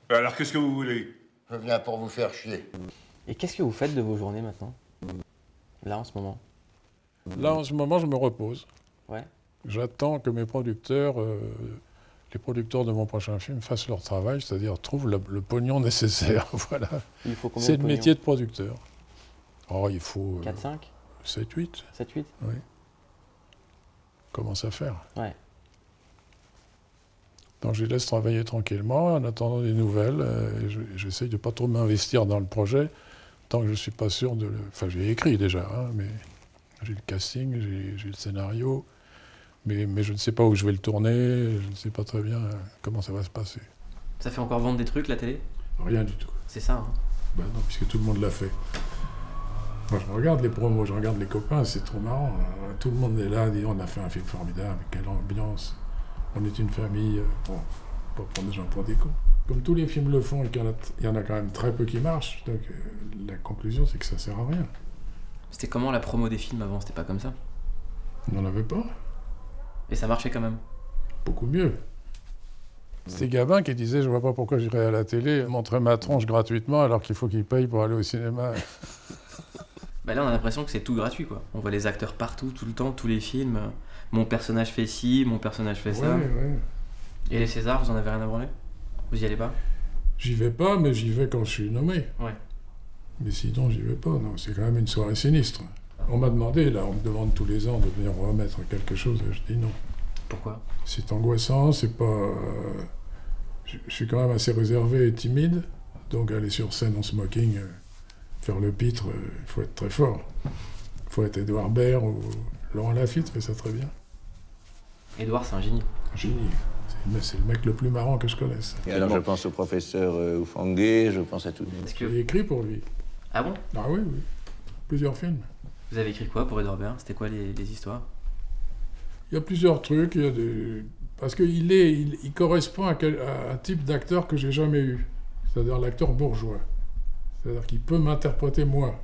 Alors qu'est-ce que vous voulez? Je viens pour vous faire chier. Et qu'est-ce que vous faites de vos journées maintenant? Là, en ce moment? Là, en ce moment, je me repose. Ouais. J'attends que mes producteurs, les producteurs de mon prochain film, fassent leur travail, c'est-à-dire trouvent le pognon nécessaire. Voilà. Il faut combien C'est de le pognon? métier de producteur. Oh, il faut 4, 5? 7, 8. 7, 8? Oui. Commence à faire. Ouais. Donc je les laisse travailler tranquillement en attendant des nouvelles. J'essaye de ne pas trop m'investir dans le projet tant que je ne suis pas sûr de le... Enfin, j'ai écrit déjà, hein, mais j'ai le casting, j'ai le scénario, mais je ne sais pas où je vais le tourner, je ne sais pas très bien comment ça va se passer. Ça fait encore vendre des trucs, la télé? Rien du tout. C'est ça, hein? Ben non, puisque tout le monde l'a fait. Moi, je regarde les promos, je regarde les copains, c'est trop marrant. Tout le monde est là, dit on a fait un film formidable, quelle ambiance. On est une famille, bon, pas prendre des gens pour des cons. Comme tous les films le font et qu'il y en a quand même très peu qui marchent, donc la conclusion c'est que ça sert à rien. C'était comment la promo des films avant? C'était pas comme ça? On n'en avait pas. Et ça marchait quand même? Beaucoup mieux. C'était Gabin qui disait je vois pas pourquoi j'irais à la télé montrer ma tronche gratuitement alors qu'il faut qu'il paye pour aller au cinéma. Bah là, on a l'impression que c'est tout gratuit, quoi. On voit les acteurs partout, tout le temps, tous les films. Mon personnage fait ci, mon personnage fait ça. Ouais. Et les Césars, vous en avez rien à branler? Vous y allez pas? J'y vais pas, mais j'y vais quand je suis nommé. Ouais. Mais sinon, j'y vais pas, non. C'est quand même une soirée sinistre. On m'a demandé, là, on me demande tous les ans de venir remettre quelque chose, et je dis non. Pourquoi? C'est angoissant, c'est pas... Je suis quand même assez réservé et timide, donc aller sur scène en smoking, faire le pitre, il faut être très fort. Il faut être Édouard Baird ou Laurent Lafitte fait ça très bien. Édouard, c'est un génie. Génie. C'est le mec le plus marrant que je connaisse. Et alors je pense au professeur Oufangué, je pense à tout. J'ai écrit pour lui. Ah bon? Ah oui. Plusieurs films. Vous avez écrit quoi pour Édouard Baird? C'était quoi les histoires? Il y a plusieurs trucs. Parce qu'il correspond à un type d'acteur que j'ai jamais eu. C'est-à-dire l'acteur bourgeois. C'est-à-dire qu'il peut m'interpréter moi.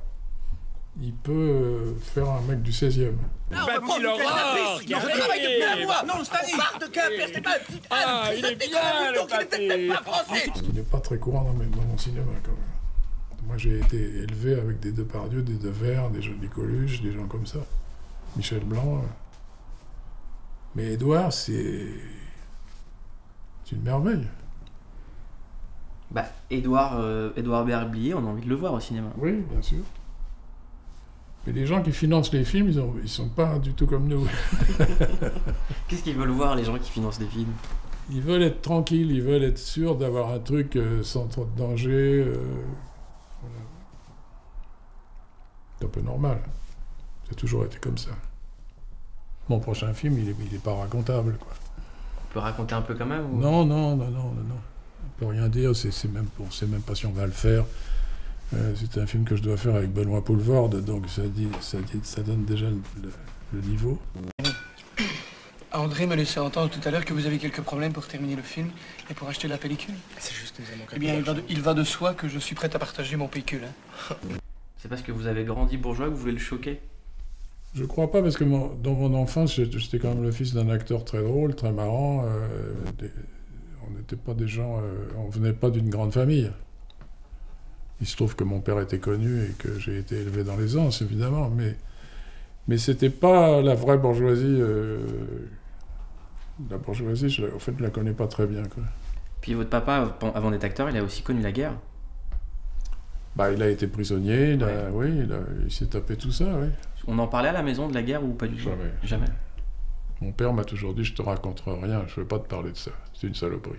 Il peut faire un mec du 16e. Papy Laurent, qui arrive. Non, Stanley! On parle de Quimper, c'est pas un petit... Ah, il est bien, le papy. pas français! Ce qui n'est pas très courant dans mon cinéma, quand même. Moi, j'ai été élevé avec des Depardieu, des Devers, des Johnny Coluche, des gens comme ça. Michel Blanc. Mais Édouard, c'est une merveille. Bah, Édouard Baird-Blier, on a envie de le voir au cinéma. Oui, bien sûr. Mais les gens qui financent les films, ils sont pas du tout comme nous. Qu'est-ce qu'ils veulent voir, les gens qui financent des films? Ils veulent être tranquilles, ils veulent être sûrs d'avoir un truc sans trop de danger. Voilà. C'est un peu normal. Ça a toujours été comme ça. Mon prochain film, il est pas racontable, quoi. On peut raconter un peu quand même ou... Non. On peut rien dire, on sait même pas si on va le faire. C'est un film que je dois faire avec Benoît Poelvoorde, donc ça donne déjà le niveau. André me laissait entendre tout à l'heure que vous avez quelques problèmes pour terminer le film et pour acheter la pellicule. C'est juste que nous avons... Eh bien, il va de soi que je suis prêt à partager mon pécule. Hein. C'est parce que vous avez grandi bourgeois que vous voulez le choquer? Je crois pas, parce que dans mon enfance, j'étais quand même le fils d'un acteur très drôle, très marrant. On n'était pas des gens... on venait pas d'une grande famille. Il se trouve que mon père était connu et que j'ai été élevé dans l'aisance, évidemment, mais c'était pas la vraie bourgeoisie. La bourgeoisie, en fait, je la connais pas très bien, quoi. Puis votre papa, avant d'être acteur, il a aussi connu la guerre? Bah, il a été prisonnier, il s'est tapé tout ça, oui. On en parlait à la maison de la guerre ou pas du tout? Jamais. Mon père m'a toujours dit, je te raconterai rien, je veux pas te parler de ça, c'est une saloperie.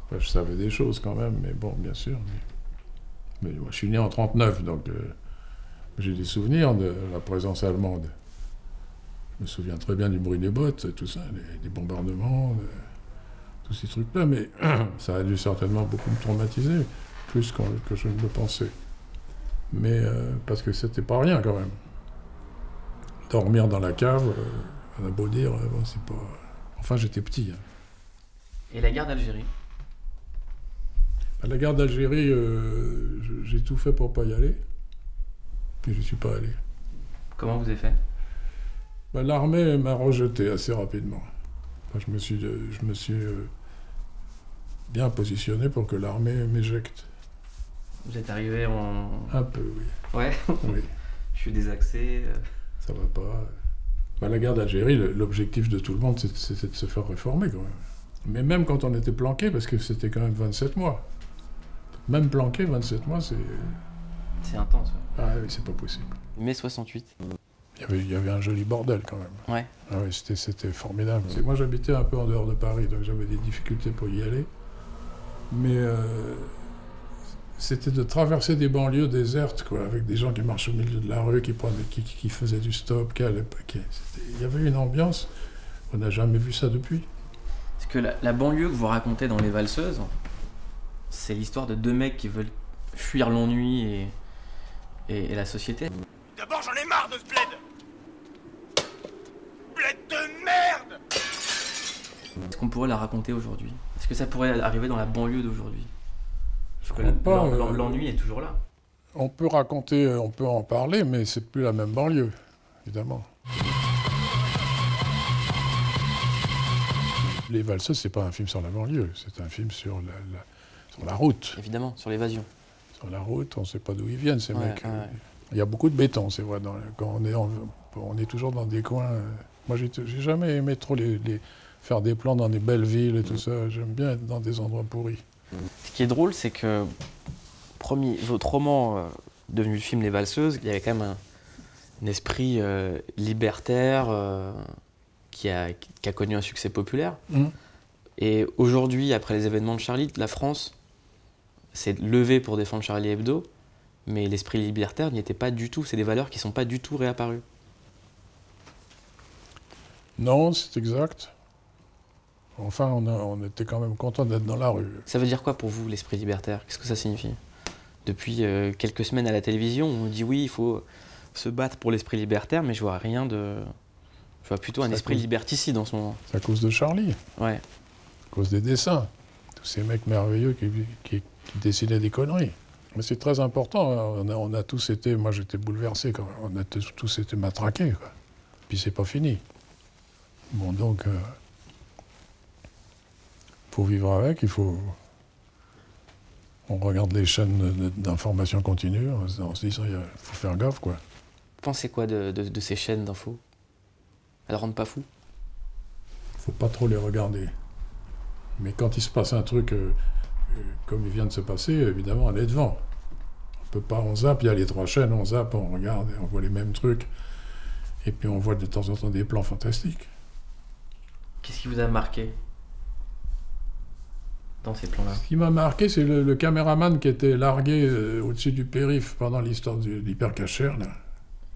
Enfin, je savais des choses quand même, mais bon, bien sûr. Mais moi, je suis né en 1939, donc j'ai des souvenirs de la présence allemande. Je me souviens très bien du bruit des bottes, tout ça, des bombardements, tous ces trucs-là, mais ça a dû certainement beaucoup me traumatiser, plus que je ne le pensais. Mais parce que c'était pas rien quand même. Dormir dans la cave, on a beau dire, bon, c'est pas... Enfin, j'étais petit. Hein. Et la guerre d'Algérie? À la guerre d'Algérie, j'ai tout fait pour pas y aller. Puis je suis pas allé. Comment vous avez fait? Ben, l'armée m'a rejeté assez rapidement. Enfin, je me suis bien positionné pour que l'armée m'éjecte. Vous êtes arrivé en... Un peu, oui. Ouais. Oui. Je suis désaxé. Ça va pas. Bah, la guerre d'Algérie, l'objectif de tout le monde, c'était de se faire réformer quand même. Mais même quand on était planqué, parce que c'était quand même 27 mois. Même planqué, 27 mois, c'est... C'est intense, ouais. Ah oui, c'est pas possible. Mai 68. Il y avait un joli bordel quand même. Ouais. Ah oui, c'était formidable. Moi, j'habitais un peu en dehors de Paris, donc j'avais des difficultés pour y aller. Mais c'était de traverser des banlieues désertes, quoi, avec des gens qui marchent au milieu de la rue, qui faisaient du stop, il y avait une ambiance. On n'a jamais vu ça depuis. Parce que la banlieue que vous racontez dans Les Valseuses, c'est l'histoire de deux mecs qui veulent fuir l'ennui et la société. D'abord, j'en ai marre de ce bled. Bled de merde. Est-ce qu'on pourrait la raconter aujourd'hui? Est-ce que ça pourrait arriver dans la banlieue d'aujourd'hui? Je crois pas. L'ennui est toujours là. On peut raconter, on peut en parler, mais c'est plus la même banlieue, évidemment. Les Valseuses, c'est pas un film sur la banlieue, c'est un film sur la route. Évidemment, sur l'évasion. Sur la route, on ne sait pas d'où ils viennent, ces mecs. Ouais. Il y a beaucoup de béton, c'est vrai. Quand on est toujours dans des coins... Moi, j'ai jamais aimé trop faire des plans dans des belles villes et tout ça. J'aime bien être dans des endroits pourris. Ce qui est drôle, c'est que votre roman devenu le film Les Valseuses, il y avait quand même un esprit libertaire qui a connu un succès populaire. Et aujourd'hui, après les événements de Charlie, la France s'est levée pour défendre Charlie Hebdo, mais l'esprit libertaire n'y était pas du tout. C'est des valeurs qui ne sont pas du tout réapparues. Non, c'est exact. Enfin, on était quand même content d'être dans la rue. Ça veut dire quoi pour vous, l'esprit libertaire? Qu'est-ce que ça signifie? Depuis quelques semaines à la télévision, on nous dit oui, il faut se battre pour l'esprit libertaire, mais je vois rien de... Je vois plutôt un esprit liberticide en ce moment. C'est à cause de Charlie. Ouais. À cause des dessins. Tous ces mecs merveilleux qui dessinaient des conneries. Mais c'est très important. On a tous été... Moi, j'étais bouleversé quand même. On a tous été matraqués, quoi. Puis c'est pas fini. Bon, donc... faut vivre avec, on regarde les chaînes d'information continue en se disant il faut faire gaffe, quoi. Vous pensez quoi de ces chaînes d'infos? Elles rendent pas fou? Faut pas trop les regarder. Mais quand il se passe un truc comme il vient de se passer, évidemment, on est devant. On peut pas, on zappe, il y a les 3 chaînes, on zappe, on regarde, on voit les mêmes trucs. Et puis on voit de temps en temps des plans fantastiques. Qu'est-ce qui vous a marqué dans ces plans-là? Ce qui m'a marqué, c'est le caméraman qui était largué au-dessus du périph' pendant l'histoire de l'hypercachère, là,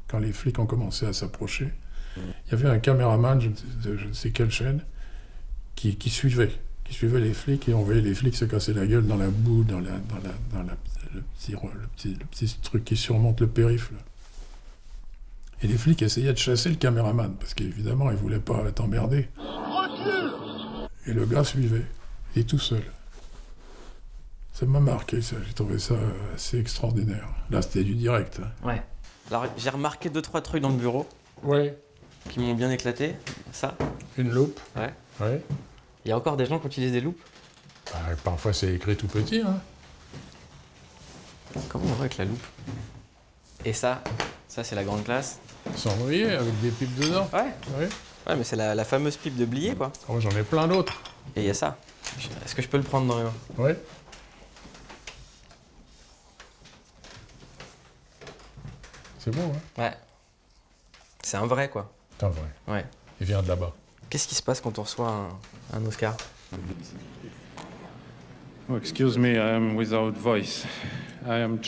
quand les flics ont commencé à s'approcher. Il y avait un caméraman, je ne sais quelle chaîne, qui suivait les flics, et on voyait les flics se casser la gueule dans la boue, dans le petit truc qui surmonte le périph', là. Et les flics essayaient de chasser le caméraman, parce qu'évidemment, ils ne voulaient pas être emmerdés. Et le gars suivait, il est tout seul. Ça m'a marqué, ça. J'ai trouvé ça assez extraordinaire. Là, c'était du direct. Hein. Ouais. Alors, j'ai remarqué 2-3 trucs dans le bureau. Ouais. Qui m'ont bien éclaté. Ça. Une loupe. Ouais. Ouais. Il y a encore des gens qui utilisent des loupes? Bah, parfois, c'est écrit tout petit, hein. Comment on voit avec la loupe? Et ça c'est la grande classe. Cendrier, avec des pipes dedans. Ouais. Ouais. Ouais, mais c'est la fameuse pipe de Blier, quoi. Oh, j'en ai plein d'autres. Et il y a ça. Est-ce que je peux le prendre dans les mains? Ouais. C'est beau, hein. Ouais. C'est un vrai, quoi. C'est un vrai. Ouais. Il vient de là-bas. Qu'est-ce qui se passe quand on reçoit un Oscar? Oh, excuse me, I am without voice. I am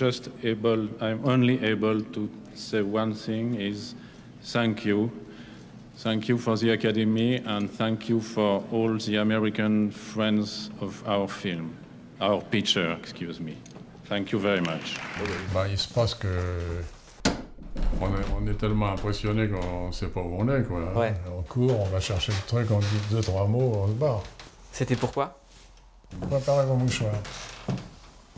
only able to say one thing is thank you. Thank you for the Academy and thank you for all the American friends of our film. Our picture, excuse me. Thank you very much. Bah, il se passe que... On est tellement impressionnés qu'on ne sait pas où on est, quoi. Ouais. On court, on va chercher le truc, on dit 2-3 mots, on se barre. C'était pourquoi? Préparez vos mouchoirs.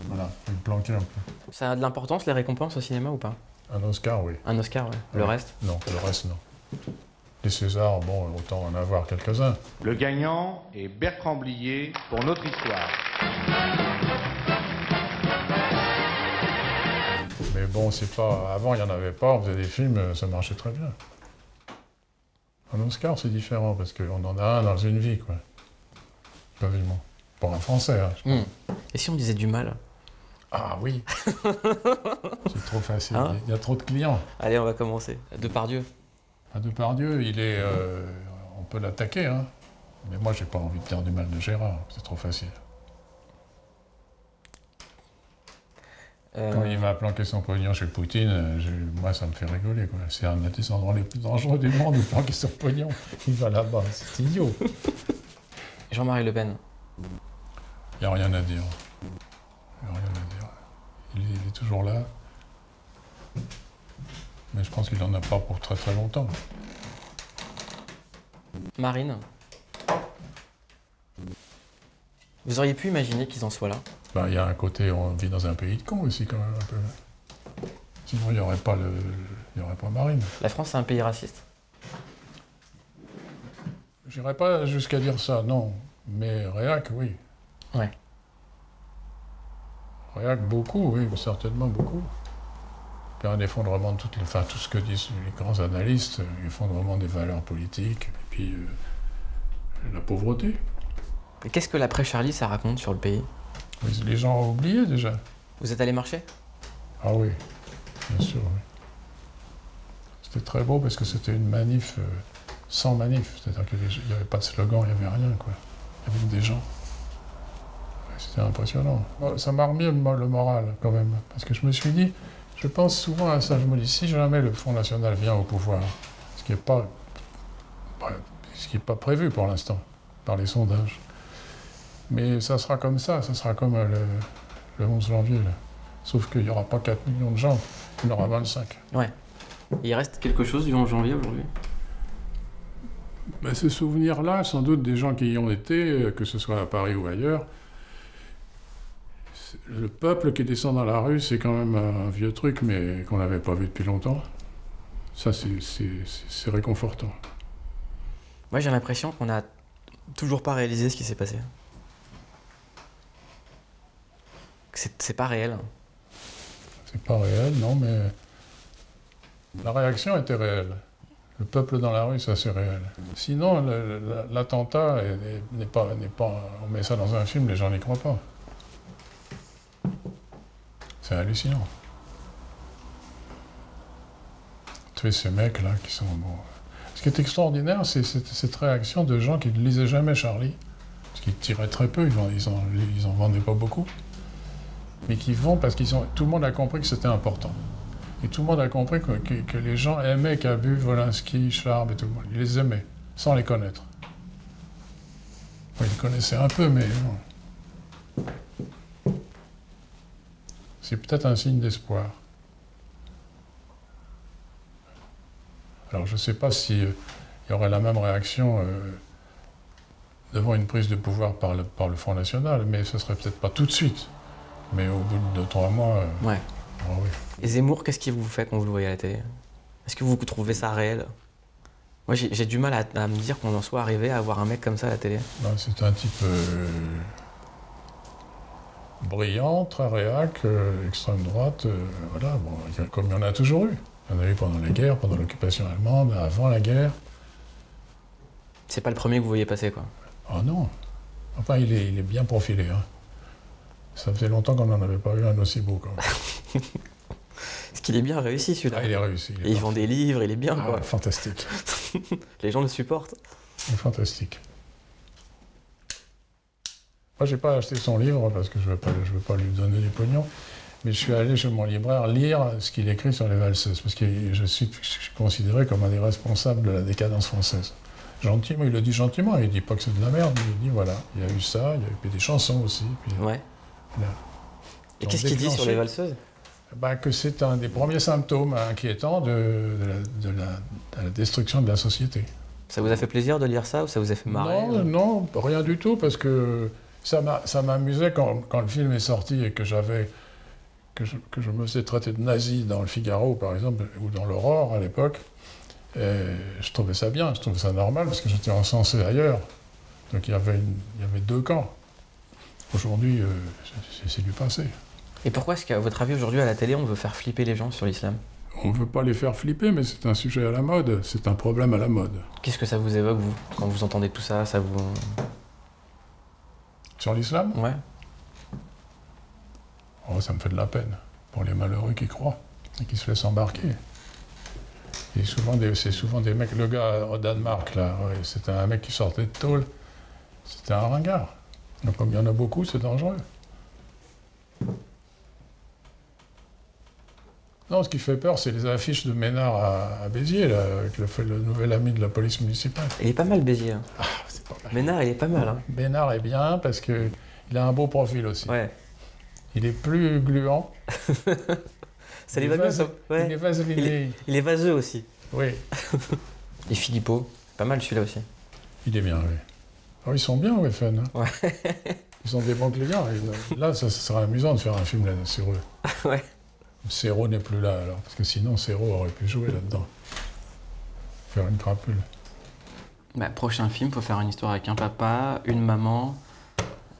Voilà, faut me planquer un peu. Ça a de l'importance, les récompenses au cinéma, ou pas? Un Oscar, oui. Un Oscar, ouais. Le reste? Non, le reste, non. Les Césars, bon, autant en avoir quelques-uns. Le gagnant est Bertrand Blier pour Notre Histoire. Mais bon, c'est pas... Avant, il n'y en avait pas, on faisait des films, ça marchait très bien. Un Oscar, c'est différent, parce qu'on en a un dans une vie, quoi. Quasiment. Pour un Français, hein, je pense. Et si on disait du mal? Ah oui. C'est trop facile, Hein? il y a trop de clients. Allez, on va commencer. Depardieu. Depardieu, il est... on peut l'attaquer, hein. Mais moi, j'ai pas envie de dire du mal de Gérard, c'est trop facile. Quand il va planquer son pognon chez Poutine, moi, ça me fait rigoler, quoi. C'est un des endroits les plus dangereux du monde où planquer son pognon. Il va là-bas, c'est idiot. Jean-Marie Le Pen. Il n'y a rien à dire. Il n'y a rien à dire. Il est toujours là. Mais je pense qu'il n'en a pas pour très très longtemps. Marine. Vous auriez pu imaginer qu'ils en soient là? Ben, il y a un côté, on vit dans un pays de cons aussi, quand même, un peu. Sinon, il n'y aurait pas Marine. La France, c'est un pays raciste? J'irais pas jusqu'à dire ça, non. Mais Réac, oui. Ouais. Réac, beaucoup, oui, certainement beaucoup. Puis un effondrement de tout ce que disent les grands analystes, effondrement des valeurs politiques, et puis la pauvreté. Et qu'est-ce que l'après-Charlie, ça raconte sur le pays? Les gens ont oublié déjà. Vous êtes allé marcher? Ah oui, bien sûr, oui. C'était très beau parce que c'était une manif sans manif. C'est-à-dire qu'il n'y avait pas de slogan, il n'y avait rien, quoi. Il y avait des gens. Ouais, c'était impressionnant. Ça m'a remis le moral, quand même. Parce que je me suis dit, je pense souvent à ça, je me dis, si jamais le Front National vient au pouvoir, ce qui n'est pas prévu pour l'instant, par les sondages, mais ça sera comme ça sera comme le 11 janvier, là. Sauf qu'il n'y aura pas 4 millions de gens, il y en aura 25. Ouais. Il reste quelque chose du 11 janvier aujourd'hui? Ben, ces souvenirs-là, sans doute des gens qui y ont été, que ce soit à Paris ou ailleurs, le peuple qui descend dans la rue, c'est quand même un vieux truc, mais qu'on n'avait pas vu depuis longtemps. Ça, c'est réconfortant. Moi, j'ai l'impression qu'on n'a toujours pas réalisé ce qui s'est passé. C'est pas réel. C'est pas réel, non, mais la réaction était réelle. Le peuple dans la rue, ça c'est réel. Sinon, l'attentat n'est pas... On met ça dans un film, les gens n'y croient pas. C'est hallucinant. Tuer ces mecs-là qui sont... Bon. Ce qui est extraordinaire, c'est cette réaction de gens qui ne lisaient jamais Charlie, parce qu'ils tiraient très peu, ils en vendaient pas beaucoup, mais qui vont parce tout le monde a compris que c'était important. Et tout le monde a compris que les gens aimaient Cabu, Wolinski, Charb et tout le monde. Ils les aimaient, sans les connaître. Ils les connaissaient un peu, mais non. C'est peut-être un signe d'espoir. Alors je ne sais pas s'il y aurait la même réaction devant une prise de pouvoir par le Front National, mais ce ne serait peut-être pas tout de suite. Mais au bout de 2-3 mois... Ouais. Ah oui. Et Zemmour, qu'est-ce qui vous fait quand vous le voyez à la télé? Est-ce que vous trouvez ça réel? Moi, j'ai du mal à me dire qu'on en soit arrivé à avoir un mec comme ça à la télé. C'est un type brillant, très réac, extrême droite, voilà, bon, comme il y en a toujours eu. Il y en a eu pendant la guerre, pendant l'occupation allemande, avant la guerre. C'est pas le premier que vous voyez passer, quoi. Ah non. Enfin, il est bien profilé, hein. Ça faisait longtemps qu'on n'en avait pas eu un aussi beau, quand même. Est-ce qu'il est bien réussi, celui-là? Ah, il est réussi. Et il vend des livres, il est bien, quoi. Fantastique. Les gens le supportent. Il est fantastique. Moi, j'ai pas acheté son livre parce que je veux pas lui donner du pognon, mais je suis allé chez mon libraire lire ce qu'il écrit sur les valseuses, parce que je suis considéré comme un des responsables de la décadence française. Gentiment, il le dit gentiment, il dit pas que c'est de la merde, mais il dit voilà, il y a eu ça, il y a eu des chansons aussi. Puis, ouais. Là, et qu'est-ce qu'il dit sur les valseuses? Que c'est un des premiers symptômes inquiétants de la destruction de la société. Ça vous a fait plaisir de lire ça ou ça vous a fait marrer? Non, rien du tout, parce que ça m'amusait quand le film est sorti et que je me faisais traiter de nazi dans le Figaro, par exemple, ou dans l'Aurore à l'époque, Et je trouvais ça bien, je trouvais ça normal, parce que j'étais encensé ailleurs. Donc il y avait deux camps. Aujourd'hui, c'est du passé. Et pourquoi est-ce qu'à votre avis, aujourd'hui, à la télé, on veut faire flipper les gens sur l'islam? On ne veut pas les faire flipper, mais c'est un sujet à la mode, c'est un problème à la mode. Qu'est-ce que ça vous évoque, vous, quand vous entendez tout ça, ça vous... Sur l'islam? Ouais. Oh, ça me fait de la peine pour les malheureux qui croient et qui se laissent embarquer. Et c'est souvent des mecs. Le gars au Danemark, là, ouais, c'était un mec qui sortait de tôle. C'était un ringard. Donc, comme il y en a beaucoup, c'est dangereux. Non, ce qui fait peur, c'est les affiches de Ménard à Béziers, là, avec le nouvel ami de la police municipale. Il est pas mal, Béziers. Hein. Ah, c'est pas mal. Ménard, il est pas mal. Hein. Ménard est bien parce qu'il a un beau profil aussi. Ouais. Il est plus gluant. Ça lui va bien, ça. Ouais. Il est vaseline. Il est vaseux aussi. Oui. Et Philippot, pas mal celui-là aussi. Il est bien, oui. Oh, ils sont bien, Weffen. Hein. Ouais. Ils sont des bons clients. Là, ça serait amusant de faire un film là, sur eux. Ouais. Serrault n'est plus là, alors. Parce que sinon, Serrault aurait pu jouer là-dedans. Faire une crapule. Bah, prochain film, faut faire une histoire avec un papa, une maman,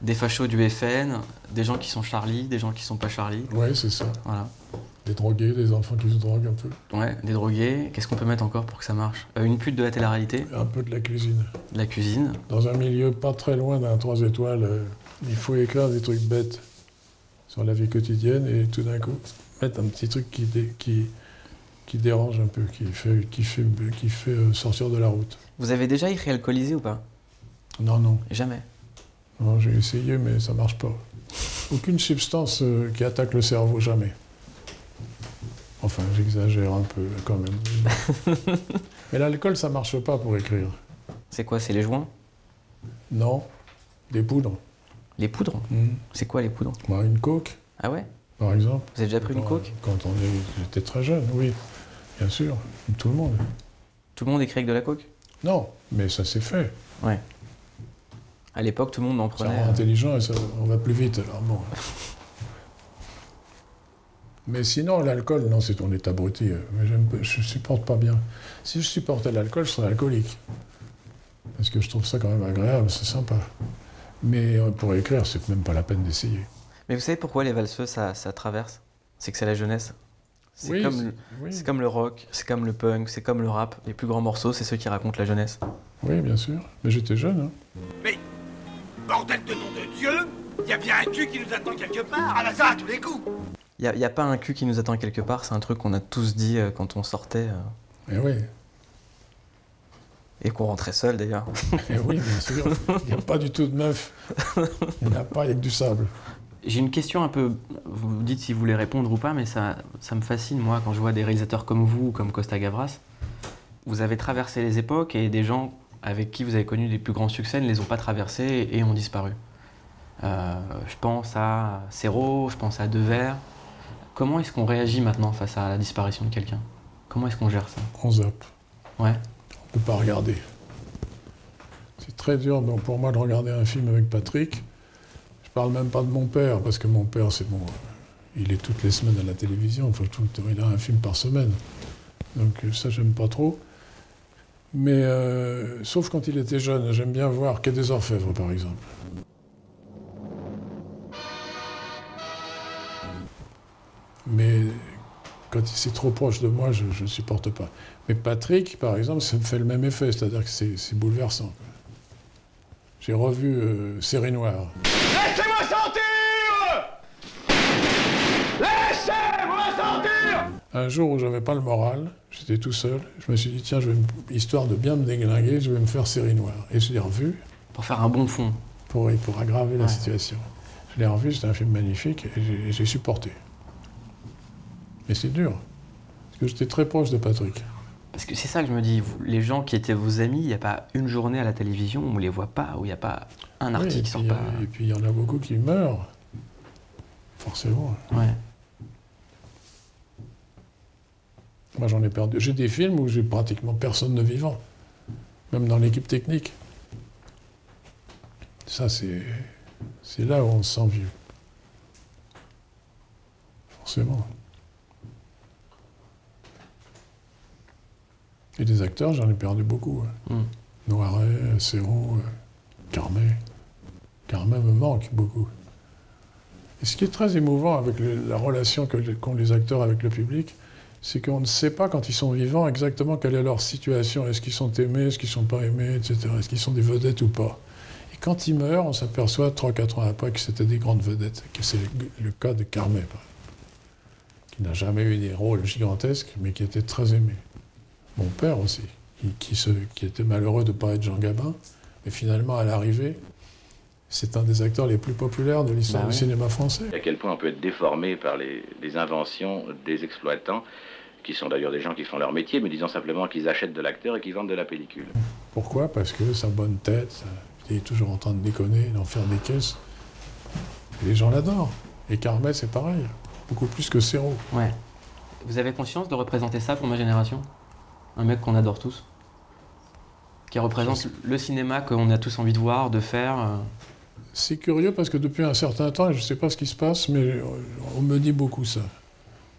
des fachos du FN, des gens qui sont Charlie, des gens qui sont pas Charlie. Oui, c'est ça. Voilà. Des drogués, des enfants qui se droguent un peu. Ouais, des drogués. Qu'est-ce qu'on peut mettre encore pour que ça marche? Une pute de la télé-réalité. Un peu de la cuisine. De la cuisine. Dans un milieu pas très loin d'un 3 étoiles, il faut écrire des trucs bêtes sur la vie quotidienne et tout d'un coup, mettre un petit truc qui dérange un peu, qui fait sortir de la route. Vous avez déjà écrit Alcoolisé ou pas? Non, non. Jamais. Non, j'ai essayé, mais ça marche pas. Aucune substance qui attaque le cerveau, jamais. Enfin, j'exagère un peu quand même. Mais l'alcool, ça marche pas pour écrire. C'est quoi? C'est les joints? Non, des poudres. Les poudres? C'est quoi les poudres? Bah, une coke, Ah ouais? par exemple. Vous avez déjà pris une coke? Quand j'étais très jeune, oui, bien sûr, comme tout le monde. Tout le monde écrit avec de la coke? Non, mais ça s'est fait. Ouais. À l'époque, tout le monde en Ça prenait. rend intelligent et on va plus vite, alors bon. Mais sinon, l'alcool, non, on est abruti. Mais je supporte pas bien. Si je supportais l'alcool, je serais alcoolique. Parce que je trouve ça quand même agréable, c'est sympa. Mais pour écrire, c'est même pas la peine d'essayer. Mais vous savez pourquoi les valseux, ça traverse? C'est que c'est la jeunesse. C'est Oui, c'est comme le rock, c'est comme le punk, c'est comme le rap. Les plus grands morceaux, c'est ceux qui racontent la jeunesse. Oui, bien sûr. Mais j'étais jeune. Hein. Mais, bordel de nom de Dieu, y a bien un cul qui nous attend quelque part. Ah bah ça, à tous les coups. Y a pas un cul qui nous attend quelque part, c'est un truc qu'on a tous dit quand on sortait. Eh oui. Et qu'on rentrait seul d'ailleurs. Eh oui, bien sûr. Il n'y a pas du tout de meuf. Il n'y en a pas avec du sable. J'ai une question un peu, vous me dites si vous voulez répondre ou pas, mais ça me fascine moi quand je vois des réalisateurs comme vous ou comme Costa Gavras. Vous avez traversé les époques et des gens avec qui vous avez connu les plus grands succès ne les ont pas traversés et ont disparu. Je pense à Serrault, je pense à Devers. Comment est-ce qu'on réagit maintenant face à la disparition de quelqu'un? Comment est-ce qu'on gère ça? On zappe. Ouais. On ne peut pas regarder. C'est très dur donc, pour moi de regarder un film avec Patrick. Je parle même pas de mon père, parce que mon père, c'est bon. Il est toutes les semaines à la télévision, enfin, il a un film par semaine. Donc ça, j'aime pas trop. Mais sauf quand il était jeune, j'aime bien voir Quai des Orfèvres, par exemple. Mais quand il est trop proche de moi, je ne supporte pas. Mais Patrick, par exemple, ça me fait le même effet, c'est-à-dire que c'est bouleversant. J'ai revu Série Noire. Laissez-moi sortir! Laissez-moi sortir! Un jour où j'avais pas le moral, j'étais tout seul, je me suis dit, tiens, histoire de bien me déglinguer, je vais me faire Série Noire. Et je l'ai revu. Pour faire un bon fond. Pour aggraver la situation. Je l'ai revu, c'était un film magnifique, et j'ai supporté. Mais c'est dur, parce que j'étais très proche de Patrick. Parce que c'est ça que je me dis, les gens qui étaient vos amis, il n'y a pas une journée à la télévision où on ne les voit pas, où il n'y a pas un article qui sort pas. Et puis il y en a beaucoup qui meurent, forcément. Ouais. Moi j'en ai perdu. J'ai des films où j'ai pratiquement personne de vivant, même dans l'équipe technique. Ça c'est là où on se sent vieux. Forcément. Et des acteurs, j'en ai perdu beaucoup. Noiret, Serrault, Carmet. Carmet me manque beaucoup. Et ce qui est très émouvant avec la relation qu'ont les acteurs avec le public, c'est qu'on ne sait pas quand ils sont vivants exactement quelle est leur situation. Est-ce qu'ils sont aimés, est-ce qu'ils ne sont pas aimés, etc. Est-ce qu'ils sont des vedettes ou pas. Et quand ils meurent, on s'aperçoit 3-4 ans après que c'était des grandes vedettes. Que c'est le cas de Carmet, qui n'a jamais eu des rôles gigantesques, mais qui était très aimé. Mon père aussi, qui était malheureux de ne pas être Jean Gabin, mais finalement, à l'arrivée, c'est un des acteurs les plus populaires de l'histoire du cinéma français. À quel point on peut être déformé par les inventions des exploitants, qui sont d'ailleurs des gens qui font leur métier, mais disons simplement qu'ils achètent de l'acteur et qu'ils vendent de la pellicule. Pourquoi? Parce que sa bonne tête, il est toujours en train de déconner, d'en faire des caisses. Et les gens l'adorent. Et Carmet, c'est pareil. Beaucoup plus que Serrault. Ouais. Vous avez conscience de représenter ça pour ma génération? Un mec qu'on adore tous, qui représente le cinéma qu'on a tous envie de voir, de faire. C'est curieux parce que depuis un certain temps, je ne sais pas ce qui se passe, mais on me dit beaucoup ça.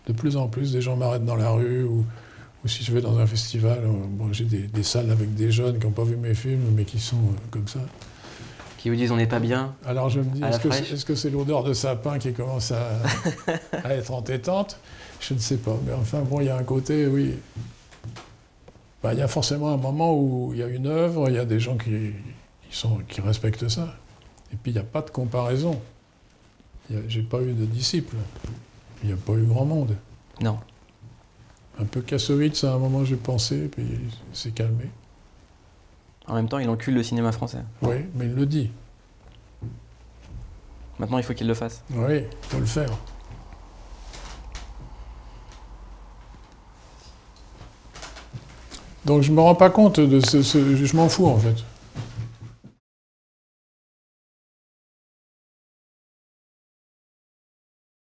De plus en plus, des gens m'arrêtent dans la rue ou si je vais dans un festival, bon, j'ai des salles avec des jeunes qui n'ont pas vu mes films, mais qui sont comme ça. Qui vous disent on n'est pas bien. Alors je me dis, est-ce que c'est l'odeur de sapin qui commence à être entêtante? Je ne sais pas. Mais enfin, bon, il y a un côté, oui. Ben, il y a forcément un moment où il y a une œuvre, il y a des gens qui respectent ça. Et puis il n'y a pas de comparaison. J'ai pas eu de disciples. Il n'y a pas eu grand monde. Non. Un peu Kassovitz, à un moment j'ai pensé, puis c'est calmé. En même temps, il encule le cinéma français. Oui, mais il le dit. Maintenant, il faut qu'il le fasse. Oui, il faut le faire. Donc je me rends pas compte de je m'en fous en fait.